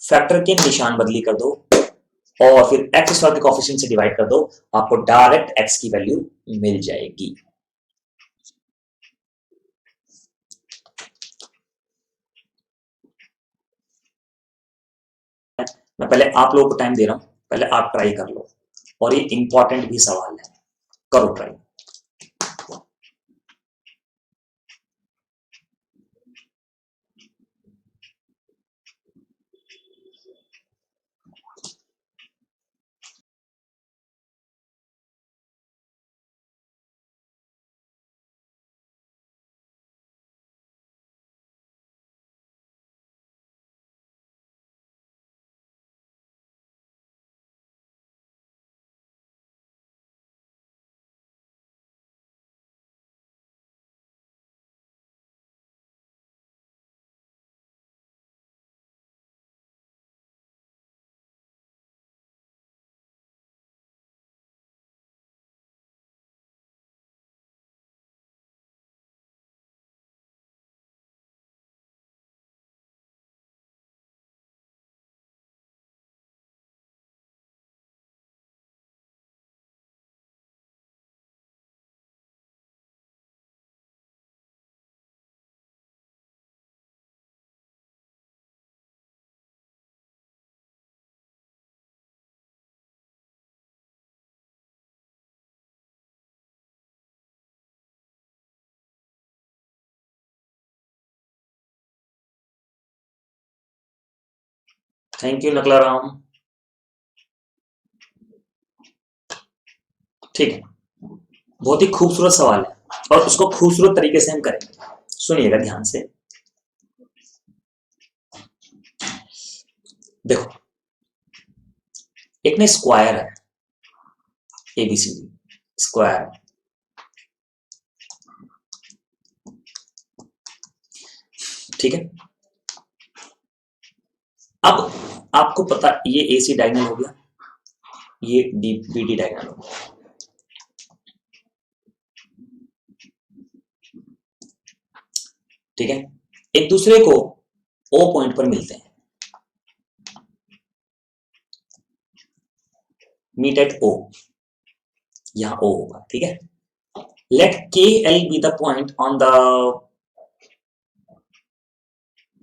फैक्टर के निशान बदली कर दो, और फिर x² के कॉफिशिएंट से डिवाइड कर दो, आपको डायरेक्ट x की वैल्यू मिल जाएगी। मैं पहले आप लोगों को टाइम दे रहा हूं, पहले आप ट्राई कर लो, और ये इंपॉर्टेंट भी सवाल है, करो try. Thank you Nakla Ram. ठीक है, बहुत ही खूबसूरत सवाल है और उसको खूबसूरत तरीके से हम करेंगे। सुनिएगा ध्यान से। देखो, एक ने स्क्वायर है, एबीसीडी स्क्वायर, ठीक है। अब आपको पता, ये एसी डायगोनल हो गया, ये बीडी डायगोनल हो गया, ठीक है। एक दूसरे को ओ पॉइंट पर मिलते हैं, मीट एट ओ, यहां ओ होगा, ठीक है। Let K L be the point on the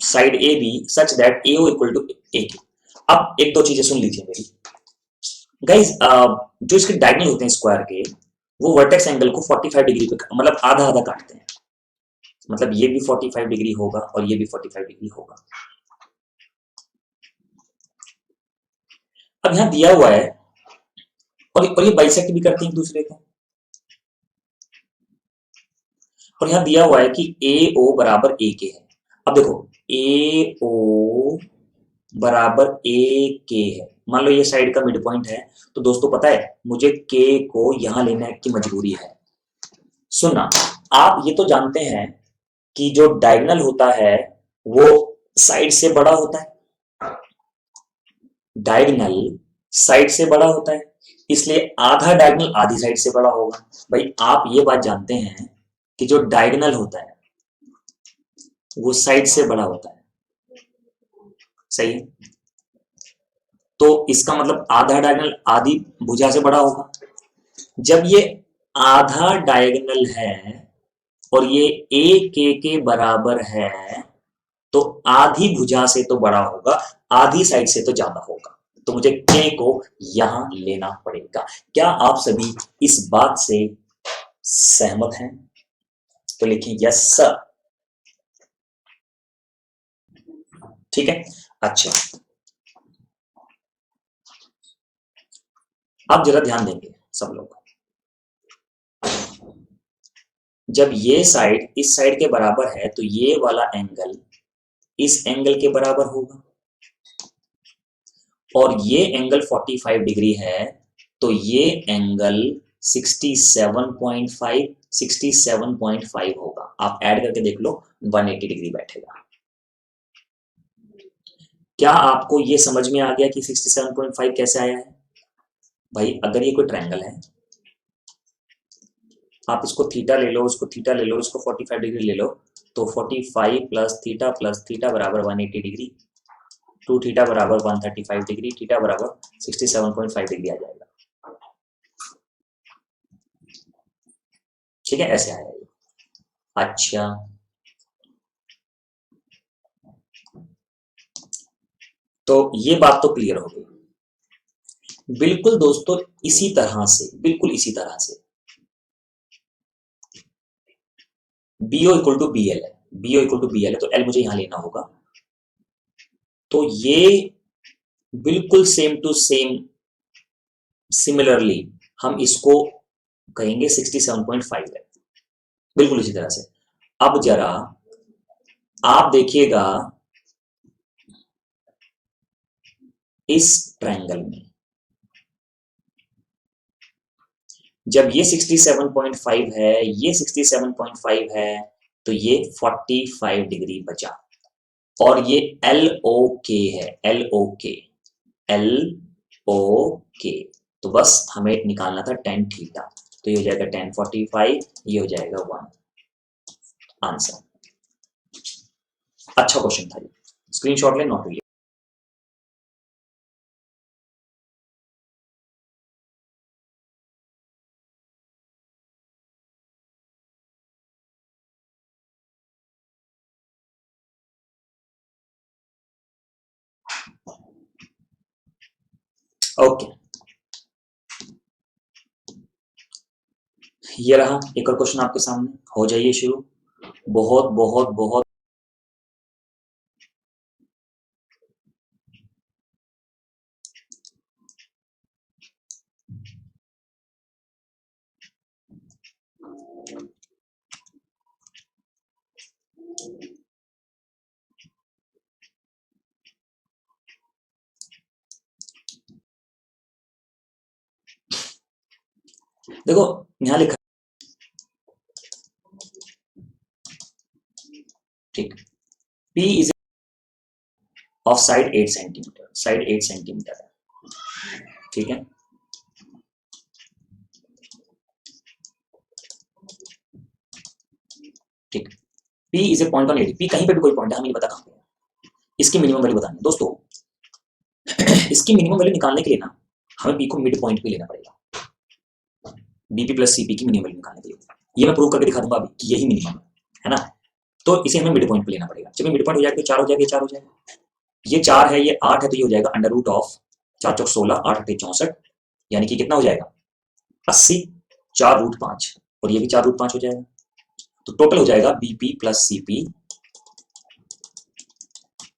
side A B such that A O equal to A Q. अब एक दो चीजें सुन लीजिए मेरी गाइज। जो इसके डायगोनल होते हैं स्क्वायर के, वो वर्टेक्स एंगल को 45 डिग्री पे, मतलब आधा आधा काटते हैं। मतलब ये भी 45 डिग्री होगा और ये भी 45 डिग्री होगा। अब यहां दिया हुआ है और ये बाइसेक्ट भी करते हैं एक दूसरे को, और यहां दिया हुआ है कि ए ओ बराबर ए के है। अब देखो, ए ओ बराबर ए के है, मान लो ये साइड का मिड पॉइंट है, तो दोस्तों पता है मुझे के को यहां लेने की मजबूरी है। सुनना, आप ये तो जानते हैं कि जो डायगोनल होता है वो साइड से बड़ा होता है, डायगोनल साइड से बड़ा होता है, इसलिए आधा डायगोनल आधी साइड से बड़ा होगा। भाई आप ये बात जानते हैं कि जो डायगोनल होता है वो साइड से बड़ा होता है, सही है। तो इसका मतलब आधा डायगोनल आधी भुजा से बड़ा होगा। जब ये आधा डायगोनल है और ये ए के बराबर है, तो आधी भुजा से तो बड़ा होगा, आधी साइड से तो ज्यादा होगा, तो मुझे के को यहां लेना पड़ेगा। क्या आप सभी इस बात से सहमत हैं? तो लिखिए यस सर, ठीक है। अच्छा, अब जरा ध्यान देंगे सब लोग। जब ये साइड इस साइड के बराबर है तो ये वाला एंगल इस एंगल के बराबर होगा, और ये एंगल 45 डिग्री है, तो ये एंगल 67.5 67.5 होगा। आप ऐड करके देख लो, 180 डिग्री बैठेगा। क्या आपको ये समझ में आ गया कि 67.5 कैसे आया है? भाई अगर ये कोई ट्रायंगल है, आप इसको थीटा ले लो, उसको थीटा ले लो, इसको 45 डिग्री ले लो, तो 45 प्लस थीटा बराबर 180 डिग्री, 2 थीटा बराबर 135 डिग्री, थीटा बराबर 67.5 डिग्री आ जाएगा, ठीक है। ऐसे आएगा। अच्छा, तो ये बात तो क्लियर हो गई। बिल्कुल दोस्तों, इसी तरह से, बिल्कुल इसी तरह से B O equal to B L है, B O equal to B L है, तो एल मुझे यहां लेना होगा। तो ये बिल्कुल सेम टू सेम सिमिलरली हम इसको कहेंगे 67.5 है, बिल्कुल इसी तरह से। अब जरा आप देखिएगा इस ट्रायंगल में, जब ये 67.5 है, ये 67.5 है, तो ये 45 डिग्री बचा, और ये एल ओ के है, एल ओ के, एल ओ के, तो बस हमें निकालना था tan थीटा, तो ये हो जाएगा tan 45, ये हो जाएगा 1। आंसर। अच्छा क्वेश्चन था ये, स्क्रीनशॉट ले, नोट लिए। ओके, ये रहा एक और क्वेश्चन आपके सामने, हो जाइए शुरू। बहुत बहुत बहुत देखो यहां लिखा, ठीक, P is of side 8 centimetre, side 8 centimetre है, ठीक है। ठीक, P is a point on AD, P कहीं पे भी कोई पॉइंट है, हमें नहीं पता कहां पे है, इसकी मिनिमम वैल्यू बतानी है दोस्तों। इसकी मिनिमम वैल्यू निकालने के लिए ना हमें P को मिड पॉइंट पे लेना पड़ेगा, BP प्लस CP की मिनिमम वैल्यू निकालने के लिए। ये मैं प्रूव करके दिखा दूंगा अभी कि यही मिनिमम है ना। तो इसे हमें मिड पॉइंट पे लेना पड़ेगा। जब मिड पॉइंट हो जाएगा तो 4 हो जाएगा, ये 4 हो जाएगा, ये 4 है, ये 8 है, तो ये हो जाएगा अंडर रूट ऑफ 4 चौक 16, 8 8 64, यानी कि कितना हो जाएगा 80, 4 रूट 5, और ये भी 4 रूट 5 हो जाएगा। तो टोटल हो जाएगा BP plus CP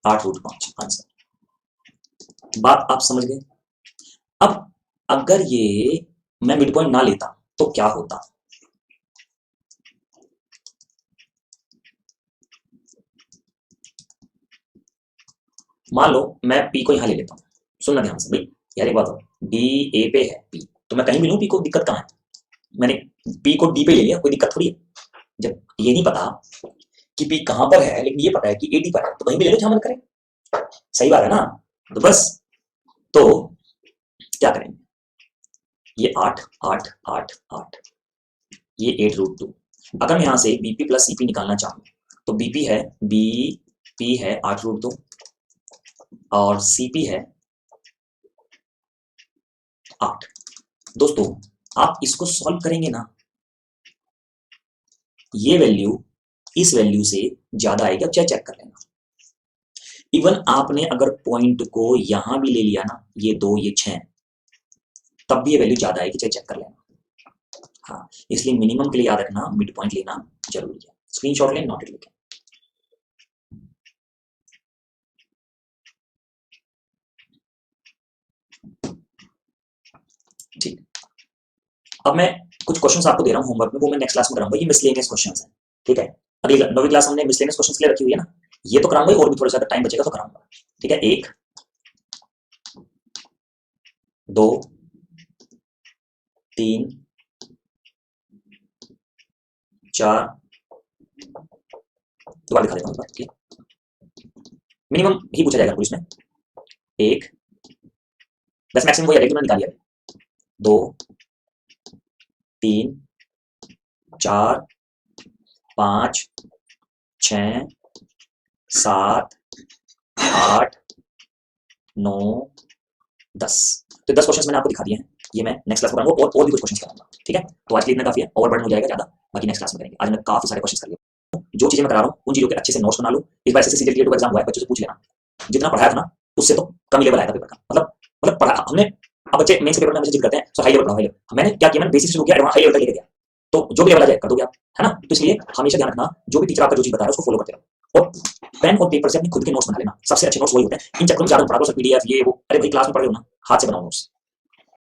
8 root 5 answer. बात आप समझ गए। अब अगर ये मैं मिड पॉइंट ना लेता तो क्या होता, मान लो मैं P को यहां ले लेता हूं, सुनना ध्यान से भाई यार, एक बात हो, D A पे है P, तो मैं कहीं भी लूं P को, दिक्कत कहां है, मैंने P को D पे ले लिया, कोई दिक्कत थोड़ी है। जब ये नहीं पता कि P कहां पर है, लेकिन ये पता है कि AD पर है, तो कहीं भी ले लो जहां मन करे, सही बात है ना। तो बस, तो क्या करेंगे, ये 8 8 8 8, ये 8 रूट 2। अगर मैं यहां से BP प्लस CP निकालना चाहूँ तो BP है 8 रूट 2 और CP है 8। दोस्तों आप इसको सॉल्व करेंगे ना, ये वैल्यू इस वैल्यू से ज्यादा आएगी, अब चेक कर लेना। इवन आपने अगर पॉइंट को यहां भी ले लिया ना, ये 2 ये 6, तब भी ये वैल्यू ज्यादा आएगी, चेक कर लेना। हाँ, इसलिए मिनिमम के लिए याद रखना मिड पॉइंट लेना जरूरी है। स्क्रीनशॉट लें, नोट लिखें। ठीक, अब मैं कुछ क्वेश्चंस आपको दे रहा हूँ होमवर्क में, वो मैं नेक्स्ट क्लास में कराऊंगा। ये मिसलेनियस क्वेश्चंस हैं, ठीक है। अगली 9वीं क्लास हमने मिसलेनियस क्वेश्चंस के लिए रखी हुई है ना, ये तो कराऊंगा, और भी थोड़ा सा टाइम बचेगा तो कराऊंगा, ठीक है। 1 2 3 4, दोबारा दिखा देता हूँ, ठीक, मिनिमम ही पूछा जाएगा पुलिस में। 1 बस मैक्सिमम वही है जो मैंने निकाली है। 2 3 4 5 6 7 8 9 10, तो 10 क्वेश्चंस मैंने आपको दिखा दिए हैं। ये मैं नेक्स्ट क्लास में कराऊंगा, और भी कुछ क्वेश्चंस कराऊंगा, ठीक है। तो आज के लिए इतना काफी है, ओवरबर्डन हो जाएगा ज्यादा, बाकी नेक्स्ट क्लास में करेंगे। आज मैं काफी सारे क्वेश्चंस कर लिया, जो चीजें मैं करा रहा हूँ उन चीजों के अच्छे से नोट्स बना लो। इस बार एसएससी जीएल 2 एग्जाम हुआ है, बच्चों से पूछ लेना, जितना पढ़ाया था ना उससे तो कम लेवल आया था पेपर का, मतलब पढ़ा हमने। अब बच्चे मेंस के पेपर में हमसे जिद करते हैं सर हाई लेवल पढ़ाओ, हाई लेवल, मैंने क्या किया, मैंने बेसिक से शुरू किया, हाई लेवल तक लेके गया, तो जो भी लेवल आ जाए कर दोगे आप, है ना। तो इसलिए हमेशा ध्यान रखना, जो भी टीचर आपका जो चीज बता रहा है उसको फॉलो करते रहो, और पेन और पेपर से अपने खुद के नोट्स बना लेना, सबसे अच्छे नोट्स वही होते हैं। इन चक्करों में ज्यादा पढ़ा दो सर PDF ये वो, अरे भाई क्लास में पढ़ रहे हो ना, हाथ से बनाओ नोट्स।